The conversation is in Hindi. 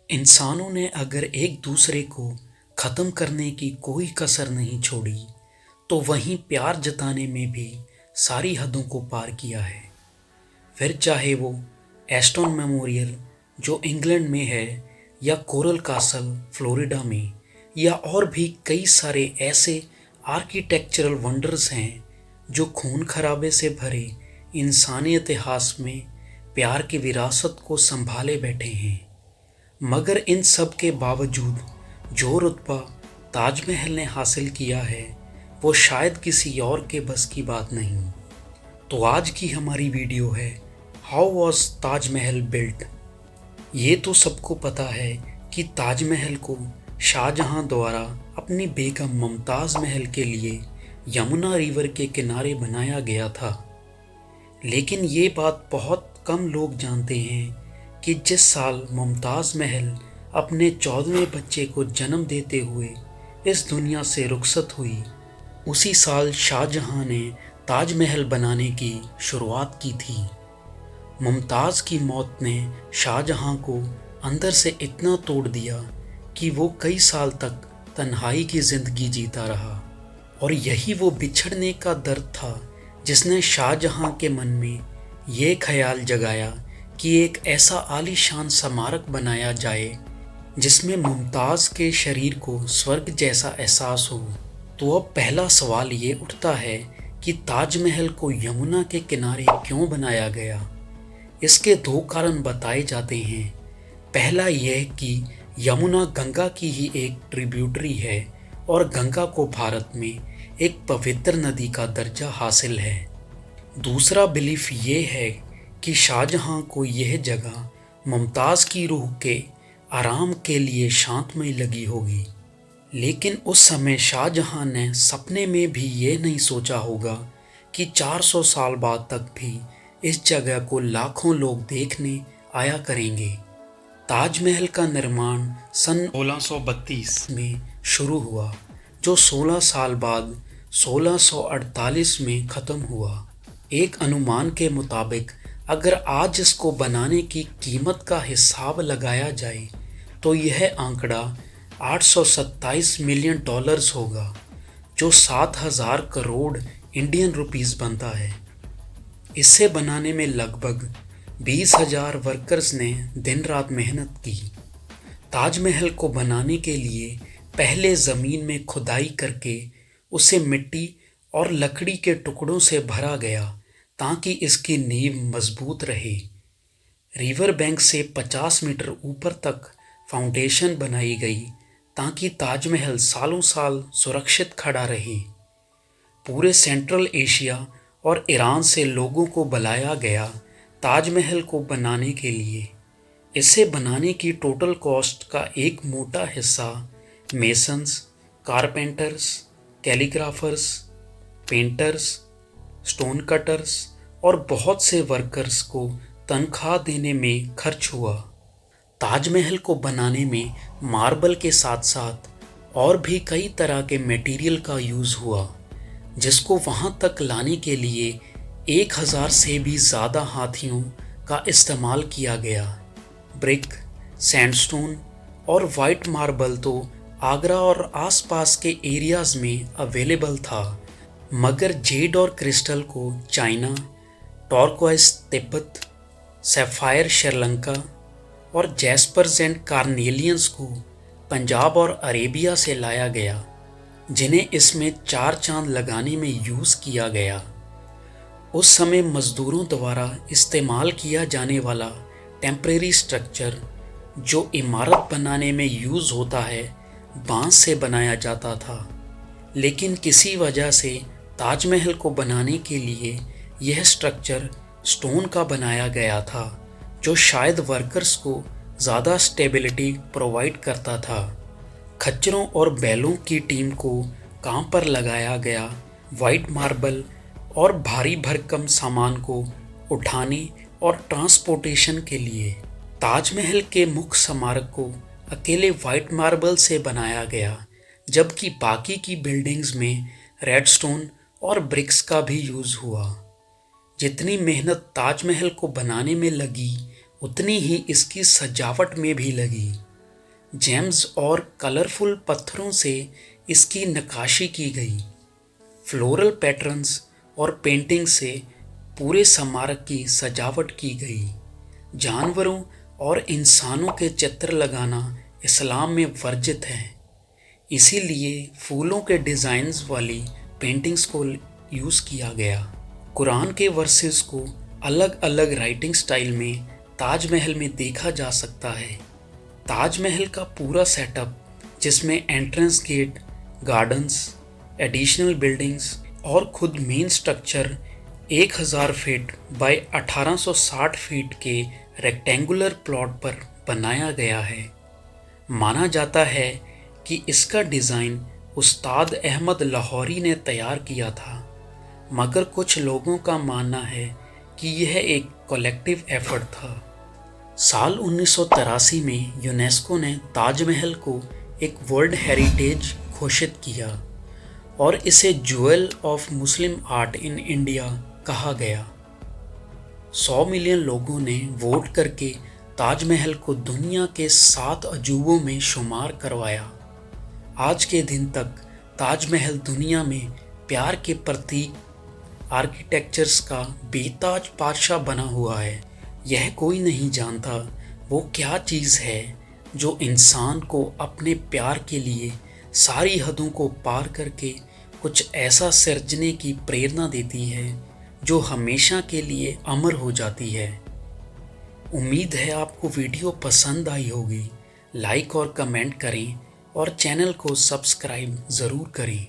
इंसानों ने अगर एक दूसरे को ख़त्म करने की कोई कसर नहीं छोड़ी, तो वहीं प्यार जताने में भी सारी हदों को पार किया है। फिर चाहे वो एस्टन मेमोरियल जो इंग्लैंड में है, या कोरल कासल फ्लोरिडा में, या और भी कई सारे ऐसे आर्किटेक्चरल वंडर्स हैं जो खून खराबे से भरे इंसानी इतिहास में प्यार की विरासत को संभाले बैठे हैं। मगर इन सब के बावजूद जो रुतबा ताजमहल ने हासिल किया है, वो शायद किसी और के बस की बात नहीं। तो आज की हमारी वीडियो है हाउ वॉज ताजमहल बिल्ट। ये तो सबको पता है कि ताजमहल को शाहजहां द्वारा अपनी बेगम मुमताज़ महल के लिए यमुना रिवर के किनारे बनाया गया था। लेकिन ये बात बहुत कम लोग जानते हैं कि जिस साल मुमताज़ महल अपने 14वें बच्चे को जन्म देते हुए इस दुनिया से रुखसत हुई, उसी साल शाहजहां ने ताजमहल बनाने की शुरुआत की थी। मुमताज़ की मौत ने शाहजहां को अंदर से इतना तोड़ दिया कि वो कई साल तक तन्हाई की ज़िंदगी जीता रहा, और यही वो बिछड़ने का दर्द था जिसने शाहजहां के मन में ये ख्याल जगाया कि एक ऐसा आलीशान स्मारक बनाया जाए जिसमें मुमताज़ के शरीर को स्वर्ग जैसा एहसास हो। तो अब पहला सवाल ये उठता है कि ताजमहल को यमुना के किनारे क्यों बनाया गया। इसके दो कारण बताए जाते हैं। पहला यह कि यमुना गंगा की ही एक ट्रिब्यूटरी है और गंगा को भारत में एक पवित्र नदी का दर्जा हासिल है। दूसरा बिलीफ ये है कि शाहजहां को यह जगह मुमताज़ की रूह के आराम के लिए शांतमय लगी होगी। लेकिन उस समय शाहजहां ने सपने में भी ये नहीं सोचा होगा कि 400 साल बाद तक भी इस जगह को लाखों लोग देखने आया करेंगे। ताजमहल का निर्माण सन 1632 में शुरू हुआ, जो 16 साल बाद 1648 में ख़त्म हुआ। एक अनुमान के मुताबिक अगर आज इसको बनाने की कीमत का हिसाब लगाया जाए तो यह आंकड़ा 827 मिलियन डॉलर्स होगा, जो 7,000 करोड़ इंडियन रुपीस बनता है। इसे बनाने में लगभग 20,000 वर्कर्स ने दिन रात मेहनत की। ताजमहल को बनाने के लिए पहले ज़मीन में खुदाई करके उसे मिट्टी और लकड़ी के टुकड़ों से भरा गया ताकि इसकी नींव मजबूत रहे। रिवर बैंक से 50 मीटर ऊपर तक फाउंडेशन बनाई गई ताकि ताजमहल सालों साल सुरक्षित खड़ा रहे। पूरे सेंट्रल एशिया और ईरान से लोगों को बुलाया गया ताजमहल को बनाने के लिए। इसे बनाने की टोटल कॉस्ट का एक मोटा हिस्सा masons, carpenters, calligraphers, painters, stone cutters और बहुत से वर्कर्स को तनख्वाह देने में खर्च हुआ। ताजमहल को बनाने में मार्बल के साथ साथ और भी कई तरह के मटेरियल का यूज़ हुआ, जिसको वहाँ तक लाने के लिए 1,000 से भी ज़्यादा हाथियों का इस्तेमाल किया गया। ब्रिक, सैंडस्टोन और वाइट मार्बल तो आगरा और आसपास के एरियाज़ में अवेलेबल था, मगर जेड और क्रिस्टल को चाइना, टॉर्क्वाइस तिब्बत, सैफायर श्रीलंका और जैस्पर्स एंड कार्नेलियंस को पंजाब और अरेबिया से लाया गया, जिन्हें इसमें 4 चांद लगाने में यूज़ किया गया। उस समय मज़दूरों द्वारा इस्तेमाल किया जाने वाला टेम्परेरी स्ट्रक्चर जो इमारत बनाने में यूज़ होता है, बांस से बनाया जाता था। लेकिन किसी वजह से ताजमहल को बनाने के लिए यह स्ट्रक्चर स्टोन का बनाया गया था, जो शायद वर्कर्स को ज़्यादा स्टेबिलिटी प्रोवाइड करता था। खच्चरों और बैलों की टीम को काम पर लगाया गया वाइट मार्बल और भारी भरकम सामान को उठाने और ट्रांसपोर्टेशन के लिए। ताजमहल के मुख्य स्मारक को अकेले वाइट मार्बल से बनाया गया, जबकि बाकी की बिल्डिंग्स में रेडस्टोन और ब्रिक्स का भी यूज़ हुआ। जितनी मेहनत ताजमहल को बनाने में लगी, उतनी ही इसकी सजावट में भी लगी। जेम्स और कलरफुल पत्थरों से इसकी नक्काशी की गई। फ्लोरल पैटर्न्स और पेंटिंग से पूरे स्मारक की सजावट की गई। जानवरों और इंसानों के चित्र लगाना इस्लाम में वर्जित है, इसीलिए फूलों के डिज़ाइंस वाली पेंटिंग्स को यूज़ किया गया। कुरान के वर्सेस को अलग अलग राइटिंग स्टाइल में ताजमहल में देखा जा सकता है। ताजमहल का पूरा सेटअप, जिसमें entrance gate, gardens, additional buildings और खुद main structure 1000 feet by 1860 feet के रेक्टेंगुलर प्लॉट पर बनाया गया है। माना जाता है कि इसका डिज़ाइन उस्ताद अहमद लाहौरी ने तैयार किया था, मगर कुछ लोगों का मानना है कि यह एक कलेक्टिव एफर्ट था। साल 1983 में यूनेस्को ने ताजमहल को एक वर्ल्ड हेरिटेज घोषित किया और इसे jewel of Muslim art in India कहा गया। 100 मिलियन लोगों ने वोट करके ताजमहल को दुनिया के 7 अजूबों में शुमार करवाया। आज के दिन तक ताजमहल दुनिया में प्यार के प्रतीक आर्किटेक्चर्स का बेताज बादशाह बना हुआ है। यह कोई नहीं जानता वो क्या चीज़ है जो इंसान को अपने प्यार के लिए सारी हदों को पार करके कुछ ऐसा सिरजने की प्रेरणा देती है जो हमेशा के लिए अमर हो जाती है। उम्मीद है आपको वीडियो पसंद आई होगी। लाइक और कमेंट करें और चैनल को सब्सक्राइब ज़रूर करें।